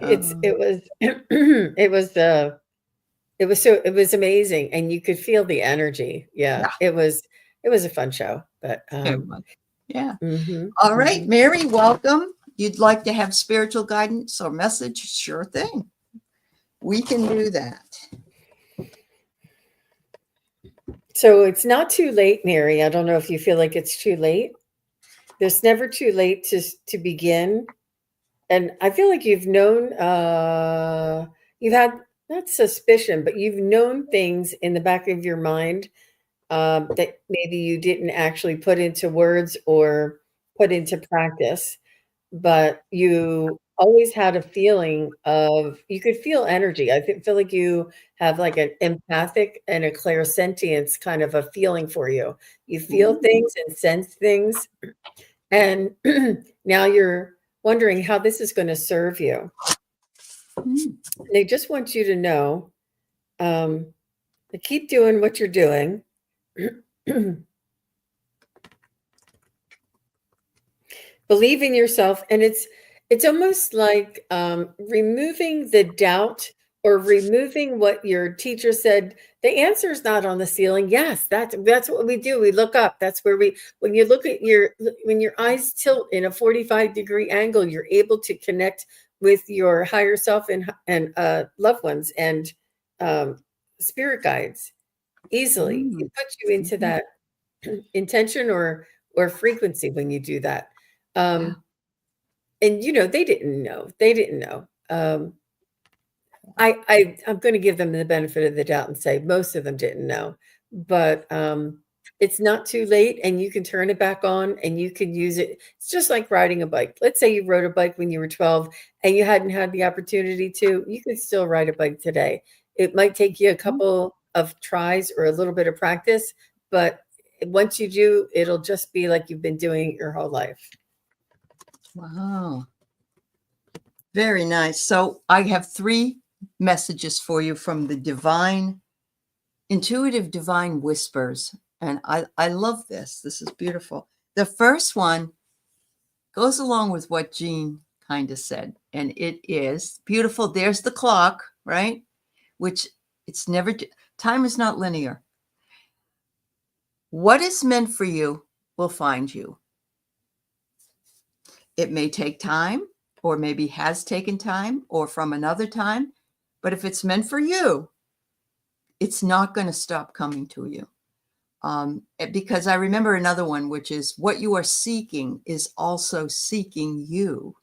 It was it was amazing, and you could feel the energy. Yeah, it was a fun show. But yeah. All right, Mary, welcome. You'd like to have spiritual guidance or message? Sure thing. We can do that. So it's not too late, Mary. I don't know if you feel like it's too late. There's never too late to begin. And I feel like you've known, you've had not suspicion, but you've known things in the back of your mind that maybe you didn't actually put into words or put into practice, but you always had a feeling of, you could feel energy. I feel like you have like an empathic and a clairsentience kind of a feeling for you. You feel things and sense things. And now you're wondering how this is going to serve you. They just want you to know to keep doing what you're doing. Believe in yourself. And it's almost like removing the doubt or removing what your teacher said. The answer is not on the ceiling. Yes, that's what we do. We look up. That's where when you look at when your eyes tilt in a 45-degree angle, you're able to connect with your higher self and loved ones and spirit guides easily. It puts you into that intention or frequency when you do that. And they didn't know. I'm going to give them the benefit of the doubt and say most of them didn't know, but it's not too late, and you can turn it back on and you can use it. It's just like riding a bike. Let's say you rode a bike when you were 12 and you hadn't had the opportunity to, you could still ride a bike today. It might take you a couple of tries or a little bit of practice, but once you do, it'll just be like you've been doing it your whole life. Wow. Very nice. So I have 3 messages for you from the intuitive divine whispers. And I love this. This is beautiful. The first one goes along with what Jean kind of said. And it is beautiful. There's the clock, right? Which time is not linear. What is meant for you will find you. It may take time, or maybe has taken time, or from another time. But if it's meant for you, it's not going to stop coming to you. Because I remember another one, which is what you are seeking is also seeking you.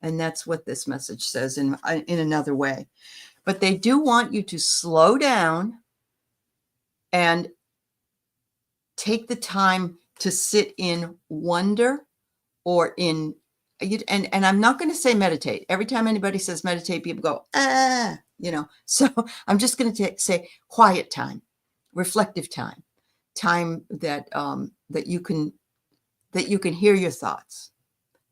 And that's what this message says in another way. But they do want you to slow down and take the time to sit in wonder or in, and I'm not going to say meditate. Every time anybody says meditate, people go, so I'm just going to say quiet time, reflective time that that you can hear your thoughts.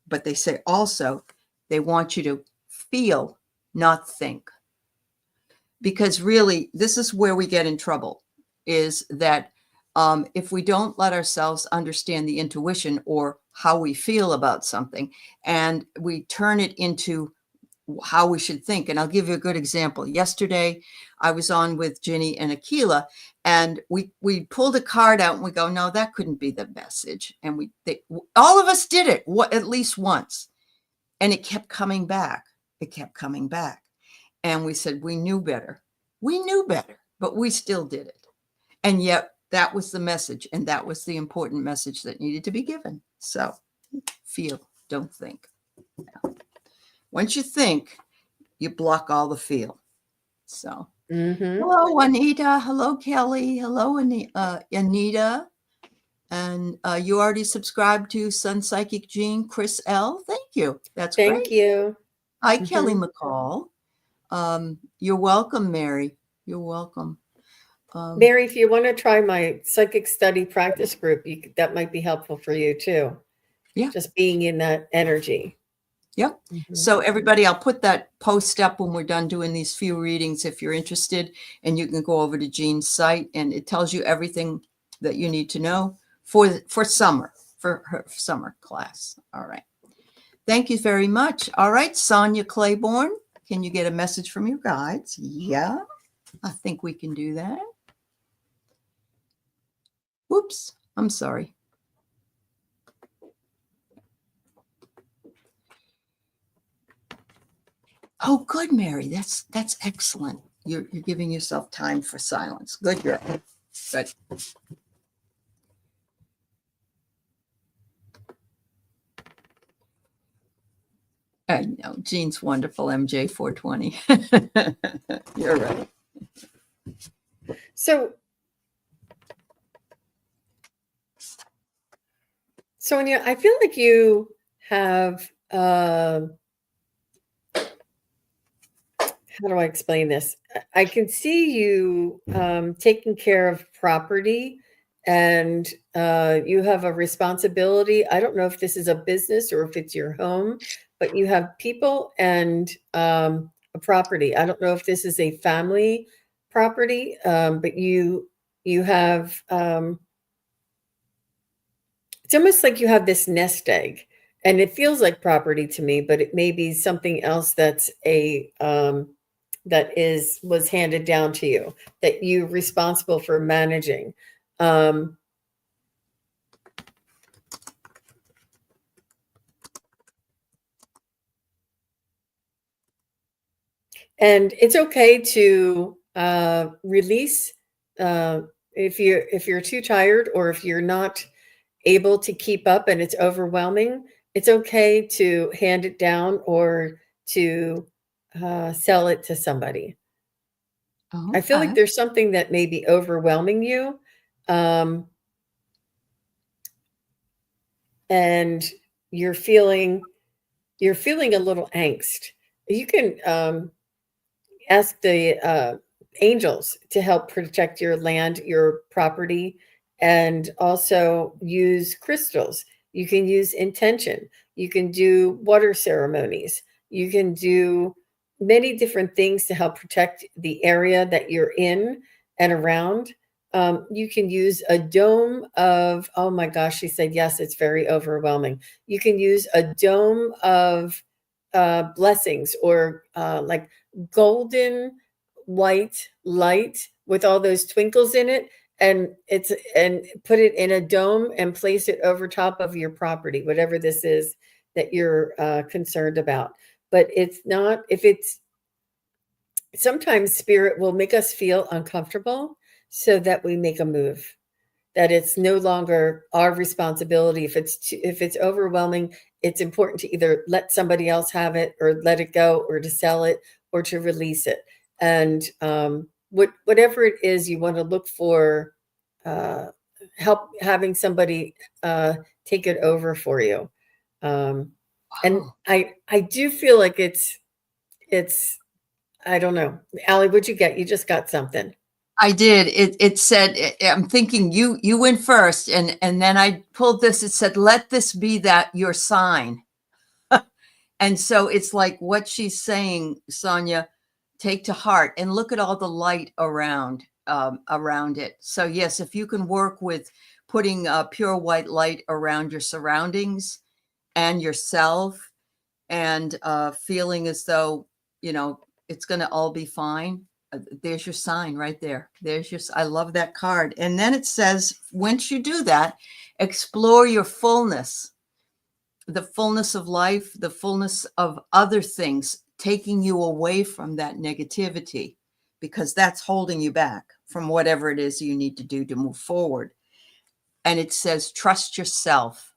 But they say also they want you to feel, not think. Because really, this is where we get in trouble, is that if we don't let ourselves understand the intuition or how we feel about something, and we turn it into how we should think. And I'll give you a good example. Yesterday, I was on with Ginny and Akila, and we pulled a card out and we go, no, that couldn't be the message. And all of us did it at least once. And it kept coming back. It kept coming back. And we said, we knew better. We knew better, but we still did it. And yet that was the message. And that was the important message that needed to be given. So feel, don't think. Once you think, you block all the feel. So, Hello, Anita. Hello, Kelly. Hello, Anita. And you already subscribed to Sun Psychic Jean, Chris L. Thank you. That's Thank great. you. Hi, Kelly McCall. You're welcome, Mary. You're welcome. Mary, if you want to try my psychic study practice group, that might be helpful for you too. Yeah. Just being in that energy. Yep. So everybody, I'll put that post up when we're done doing these few readings if you're interested, and you can go over to Jean's site and it tells you everything that you need to know for summer, for her summer class. All right. Thank you very much. All right, Sonia Claiborne, can you get a message from your guides? Yeah, I think we can do that. Whoops, I'm sorry. Oh, good, Mary. That's excellent. You're giving yourself time for silence. Good girl. Good. I know. Jean's wonderful, MJ 420. You're right. So, Sonia, I feel like you have, how do I explain this? I can see you taking care of property, and you have a responsibility. I don't know if this is a business or if it's your home, but you have people and a property. I don't know if this is a family property, but you have, it's almost like you have this nest egg, and it feels like property to me, but it may be something else that's was handed down to you that you're responsible for managing. And it's okay to release if you're too tired, or if you're not able to keep up and it's overwhelming. It's okay to hand it down or to sell it to somebody. I feel like there's something that may be overwhelming you, and you're feeling a little angst. You can ask the angels to help protect your land, your property, and also use crystals. You can use intention. You can do water ceremonies. You can do many different things to help protect the area that you're in and around. You can use a dome of, oh my gosh, she said, yes, it's very overwhelming. You can use a dome of blessings, or like golden white light with all those twinkles in it, and put it in a dome and place it over top of your property, whatever this is that you're concerned about. But it's not, if it's, sometimes spirit will make us feel uncomfortable so that we make a move, that it's no longer our responsibility. If it's overwhelming, it's important to either let somebody else have it, or let it go, or to sell it, or to release it. And whatever it is, you want to look for help having somebody take it over for you. And I do feel like it's I don't know. Aley, what'd you get? You just got something. I did. It said, I'm thinking you went first, and then I pulled this. It said, let this be that your sign. And so it's like what she's saying, Sonia, take to heart and look at all the light around it. So yes, if you can work with putting pure white light around your surroundings and yourself, and feeling as though, it's going to all be fine. There's your sign right there. I love that card. And then it says, once you do that, explore your fullness, the fullness of life, the fullness of other things, taking you away from that negativity, because that's holding you back from whatever it is you need to do to move forward. And it says, trust yourself.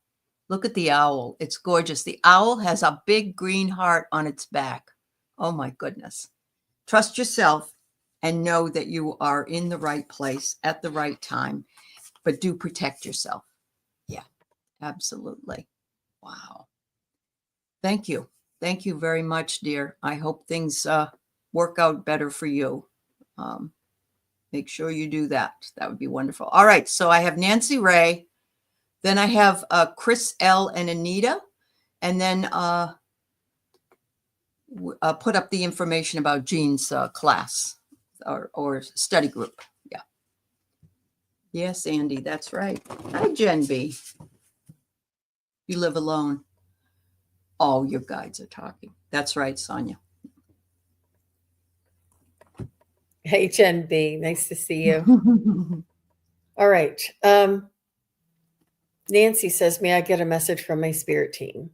Look at the owl. It's gorgeous. The owl has a big green heart on its back. Oh my goodness. Trust yourself and know that you are in the right place at the right time, but do protect yourself. Absolutely. Wow. Thank you. Thank you very much, dear. I hope things work out better for you. Make sure you do that. That would be wonderful. All right. So I have Nancy Ray. Then I have Chris L. and Anita. And then put up the information about Jean's class or study group. Yeah. Yes, Andy, that's right. Hi, Jen B. You live alone. Oh, your guides are talking. That's right, Sonia. Hey, Jen B. Nice to see you. All right. Nancy says, may I get a message from my spirit team?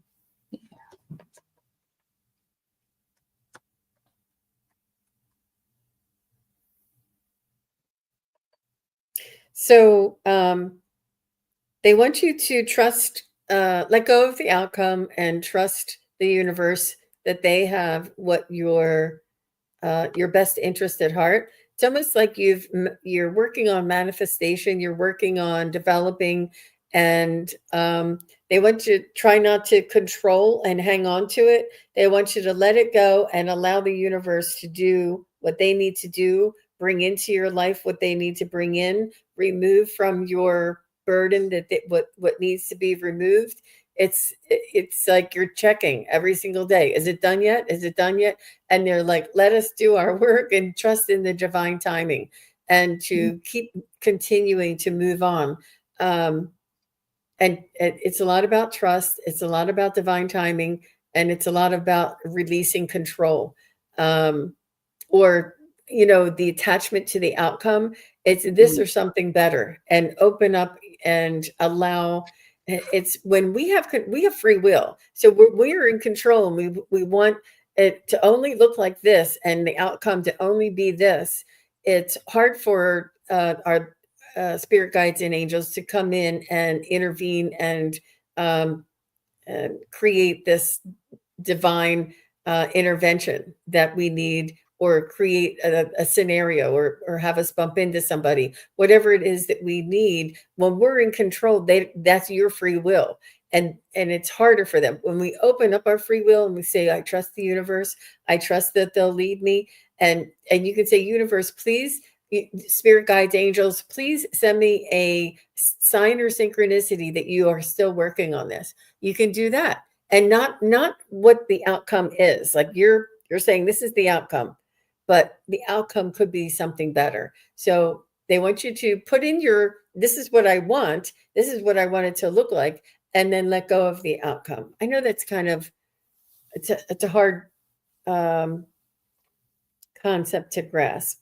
So they want you to trust, let go of the outcome and trust the universe that they have what your best interest at heart. It's almost like you're working on manifestation, you're working on developing, and they want you to try not to control and hang on to it. They want you to let it go and allow the universe to do what they need to do, bring into your life what they need to bring in, remove from your burden what needs to be removed. It's like you're checking every single day. Is it done yet? Is it done yet? And they're like, let us do our work and trust in the divine timing and to keep continuing to move on. And it's a lot about trust. It's a lot about divine timing, and it's a lot about releasing control, or, the attachment to the outcome. It's this or something better, and open up and allow. It's when we have free will, so we're in control, and we want it to only look like this and the outcome to only be this. It's hard for our spirit guides and angels to come in and intervene and create this divine intervention that we need, or create a scenario, or have us bump into somebody, whatever it is that we need. When we're in control, that's your free will. And it's harder for them. When we open up our free will and we say, I trust the universe, I trust that they'll lead me. And you can say, universe, please, spirit guides, angels, please send me a sign or synchronicity that you are still working on this. You can do that. And not what the outcome is. Like you're saying this is the outcome, but the outcome could be something better. So they want you to put in this is what I want. This is what I want it to look like. And then let go of the outcome. I know that's kind of, it's a hard concept to grasp.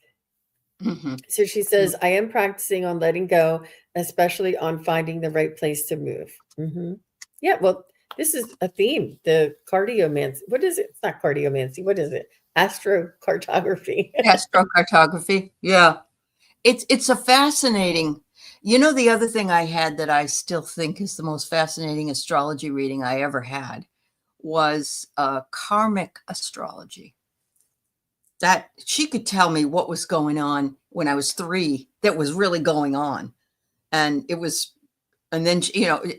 Mm-hmm. So she says, I am practicing on letting go, especially on finding the right place to move. Mm-hmm. Yeah, well, this is a theme, the cardiomancy. What is it? It's not cardiomancy. What is it? Astrocartography. Astrocartography. Yeah. It's a fascinating, the other thing I had that I still think is the most fascinating astrology reading I ever had was karmic astrology. That she could tell me what was going on when I was 3 that was really going on. And then,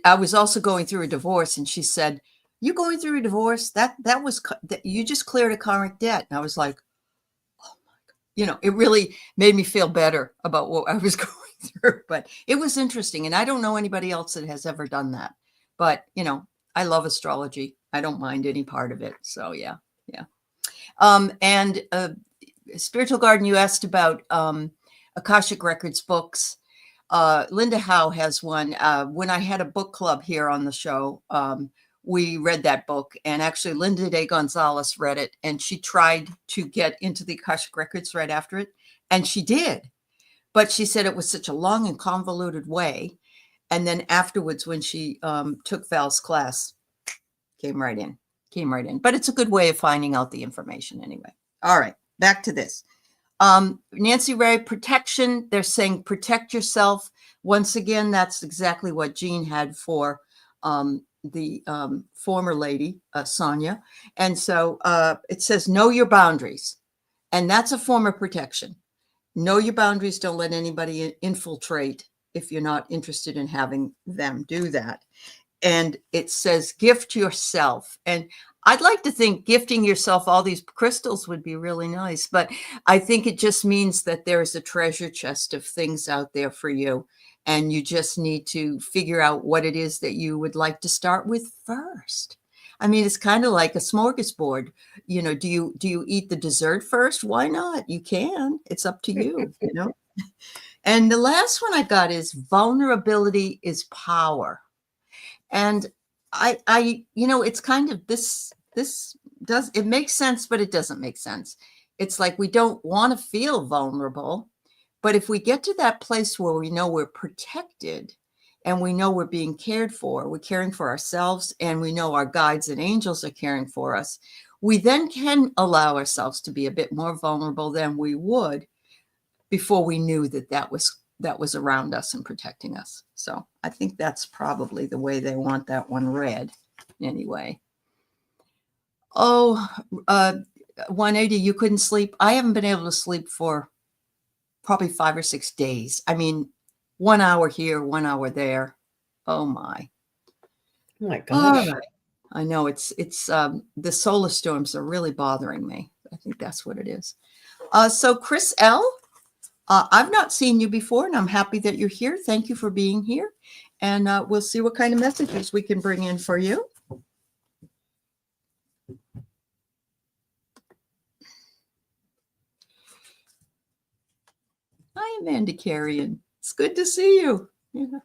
I was also going through a divorce, and she said, you going through a divorce? That you just cleared a karmic debt. And I was like, oh my God. It really made me feel better about what I was going through, but it was interesting. And I don't know anybody else that has ever done that, but I love astrology. I don't mind any part of it. So yeah. And Spiritual Garden, you asked about Akashic Records books. Linda Howe has one. When I had a book club here on the show, we read that book, and actually Linda Day Gonzalez read it, and she tried to get into the Akashic Records right after it, and she did. But she said it was such a long and convoluted way. And then afterwards, when she took Val's class, came right in. But it's a good way of finding out the information anyway. All right, back to this. Nancy Ray, protection. They're saying protect yourself. Once again, that's exactly what Jean had for the former lady, Sonia. And so it says know your boundaries. And that's a form of protection. Know your boundaries. Don't let anybody infiltrate if you're not interested in having them do that. and it says gift yourself. And I'd like to think gifting yourself all these crystals would be really nice, but I think it just means that there's a treasure chest of things out there for you, and you just need to figure out what it is that you would like to start with first. I mean, it's kind of like a smorgasbord. Do you eat the dessert first? Why not? You can. It's up to you, you know. And the last one I got is vulnerability is power. And it's kind of this does, it makes sense, but it doesn't make sense. It's like we don't want to feel vulnerable, but if we get to that place where we know we're protected and we know we're being cared for, we're caring for ourselves, and we know our guides and angels are caring for us, we then can allow ourselves to be a bit more vulnerable than we would before we knew that was around us and protecting us. So I think that's probably the way they want that one read anyway. Oh, 180, you couldn't sleep. I haven't been able to sleep for probably 5 or 6 days. I mean, 1 hour here, 1 hour there. Oh my. Oh my gosh. All right. I know it's the solar storms are really bothering me. I think that's what it is. So Chris L., I've not seen you before, and I'm happy that you're here. Thank you for being here. And we'll see what kind of messages we can bring in for you. Hi, Amanda Carrion. It's good to see you. Yeah.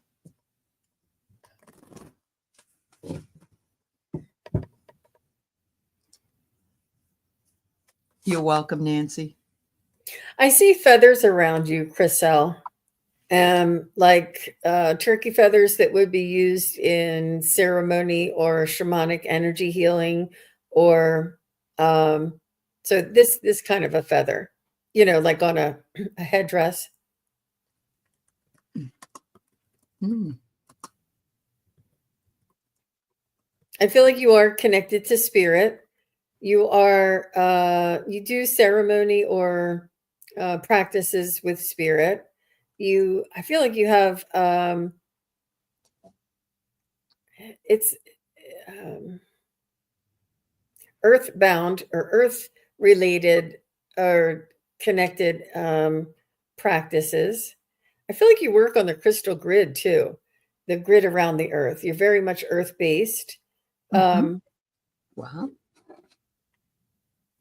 You're welcome, Nancy. I see feathers around you, Chriselle, like turkey feathers that would be used in ceremony or shamanic energy healing, or so this kind of a feather, like on a headdress. Mm. I feel like you are connected to spirit. You do ceremony or practices with spirit. I feel like you have it's earthbound or earth related or connected practices. I feel like you work on the crystal grid too, the grid around the earth. You're very much earth based. Wow.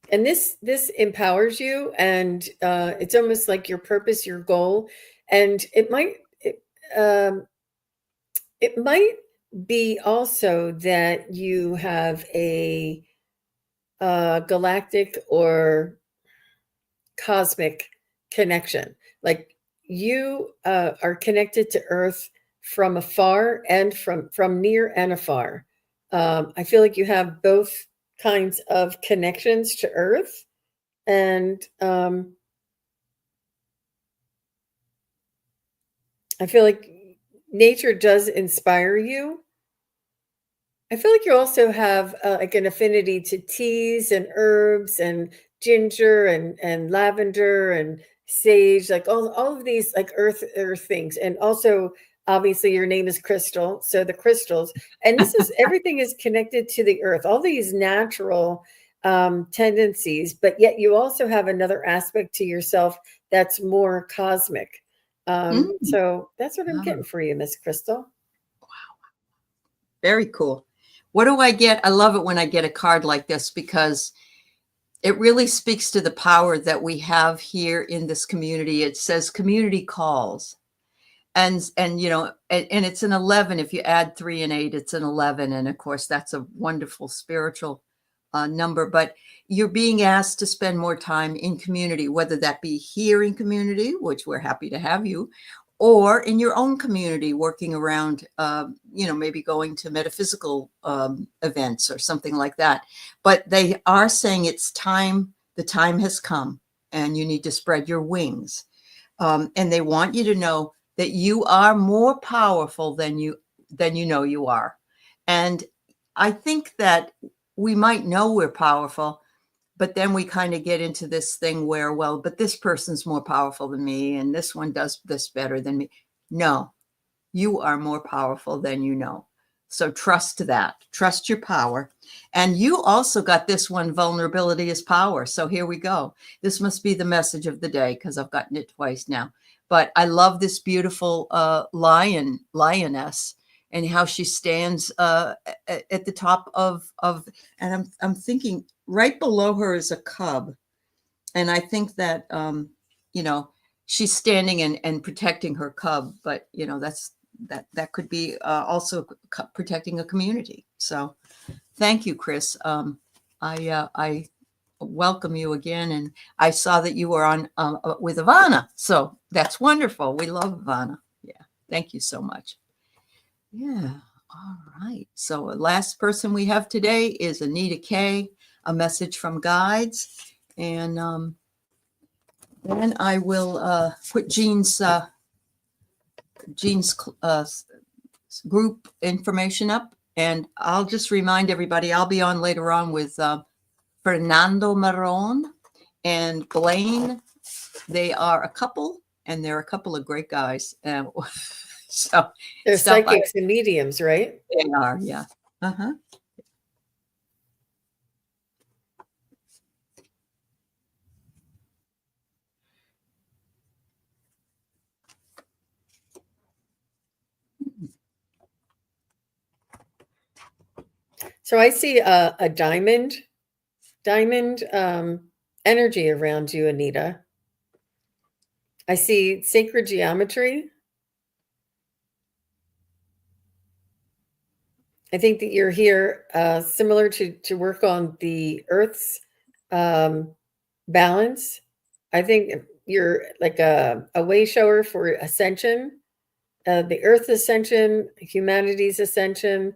And this empowers you, and it's almost like your purpose, your goal, and it might be also that you have a galactic or cosmic connection. Like you are connected to Earth from afar and from near and afar. I feel like you have both kinds of connections to Earth, and I feel like nature does inspire you. I feel like you also have like an affinity to teas and herbs and ginger and lavender and sage, like all of these like earth things. And also obviously your name is Crystal, so the crystals, and this is everything is connected to the earth, all these natural tendencies, but yet you also have another aspect to yourself that's more cosmic. So that's what I'm getting for you, Miss Crystal. Wow. Very cool. What do I get? I love it when I get a card like this, because it really speaks to the power that we have here in this community. It says community calls. And it's an 11. If you add 3 and 8, it's an 11. And of course, that's a wonderful spiritual number. But you're being asked to spend more time in community, whether that be here in community, which we're happy to have you, or in your own community, working around, maybe going to metaphysical events or something like that. But they are saying it's time. The time has come, and you need to spread your wings. And they want you to know that you are more powerful than you know you are. And I think that we might know we're powerful, but then we kind of get into this thing where, well, but this person's more powerful than me, and this one does this better than me. No, you are more powerful than you know. So trust that. Trust your power. And you also got this one, vulnerability is power. So here we go. This must be the message of the day because I've gotten it twice now. But I love this beautiful lioness and how she stands at the top of and I'm thinking right below her is a cub. And I think that, she's standing and protecting her cub, but that could be also protecting a community. So thank you, Chris. I welcome you again. And I saw that you were on with Ivana. So that's wonderful. We love Ivana. Yeah. Thank you so much. Yeah. All right. So last person we have today is Anita K, a message from guides. And then I will put Jean's group information up. And I'll just remind everybody, I'll be on later on with Fernando Maron and Blaine. They are a couple, and they're a couple of great guys. So they're psychics and mediums, right? They are, yeah. Uh-huh. So I see a diamond energy around you, Anita. I see sacred geometry. I think that you're here similar to work on the Earth's balance. I think you're like a way shower for ascension, the Earth ascension, humanity's ascension.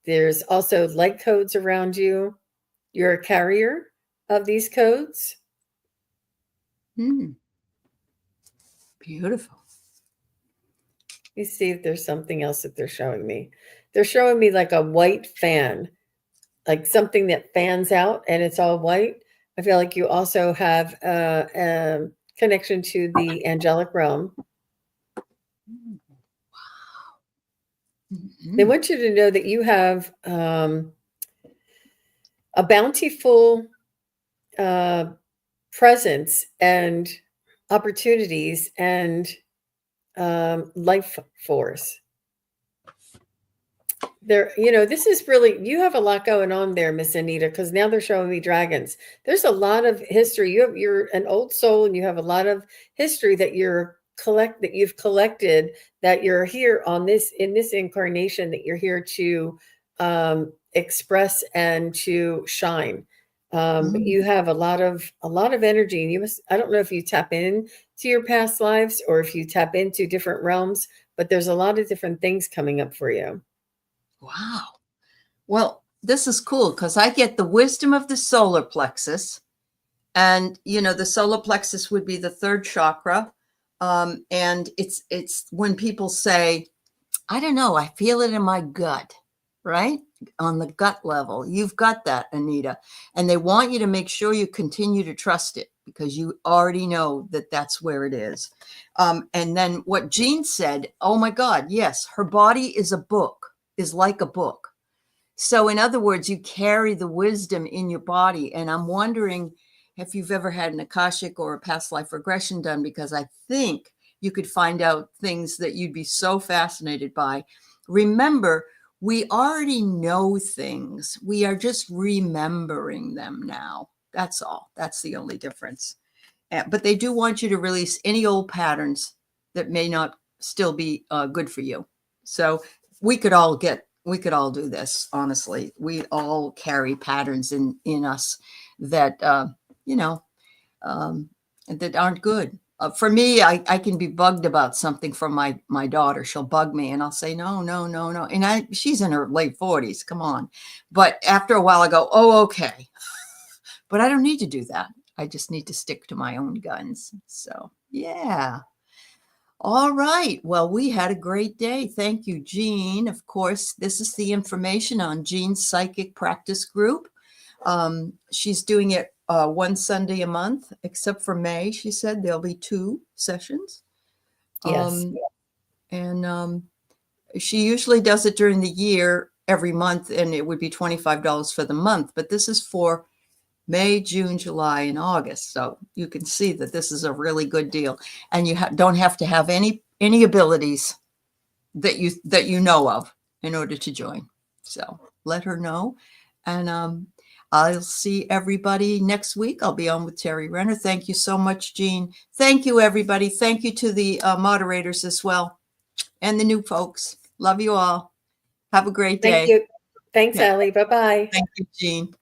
There's also light codes around you. You're a carrier of these codes. Beautiful. Let me see if there's something else that they're showing me. They're showing me like a white fan, like something that fans out and it's all white. I feel like you also have a connection to the angelic realm. They want you to know that you have a bountiful presence and opportunities and life force. There, this is really, you have a lot going on there, Miss Anita, because now they're showing me dragons. There's a lot of history. You're an old soul, and you have a lot of history that you've collected, that you're here in this incarnation, that you're here to express and to shine. But you have a lot of energy, and I don't know if you tap in to your past lives or if you tap into different realms, but there's a lot of different things coming up for you. Wow. Well, this is cool because I get the wisdom of the solar plexus, and the solar plexus would be the third chakra. And it's when people say, I don't know, I feel it in my gut, right? On the gut level, you've got that, Anita, and they want you to make sure you continue to trust it because you already know that that's where it is. And then what Jean said, oh my God, yes, her body is like a book. So in other words, you carry the wisdom in your body. And I'm wondering if you've ever had an Akashic or a past life regression done, because I think you could find out things that you'd be so fascinated by. Remember, we already know things. We are just remembering them now. That's all. That's the only difference. But they do want you to release any old patterns that may not still be good for you. So we could all do this. Honestly, we all carry patterns in us that, that aren't good. For me, I can be bugged about something from my daughter. She'll bug me and I'll say, no. And she's in her late 40s. Come on. But after a while I go, oh, okay. But I don't need to do that. I just need to stick to my own guns. So, yeah. All right. Well, we had a great day. Thank you, Jean. Of course, this is the information on Jean's psychic practice group. She's doing it one Sunday a month, except for May. She said there'll be 2 sessions. Yes. And She usually does it during the year every month, and it would be $25 for the month. But this is for May, June, July, and August. So you can see that this is a really good deal, and you don't have to have any abilities that you know of in order to join. So let her know, and I'll see everybody next week. I'll be on with Terry Renner. Thank you so much, Jean. Thank you, everybody. Thank you to the moderators as well, and the new folks. Love you all. Have a great day. Thank you. Thanks, Yeah. Aley. Bye-bye. Thank you, Jean.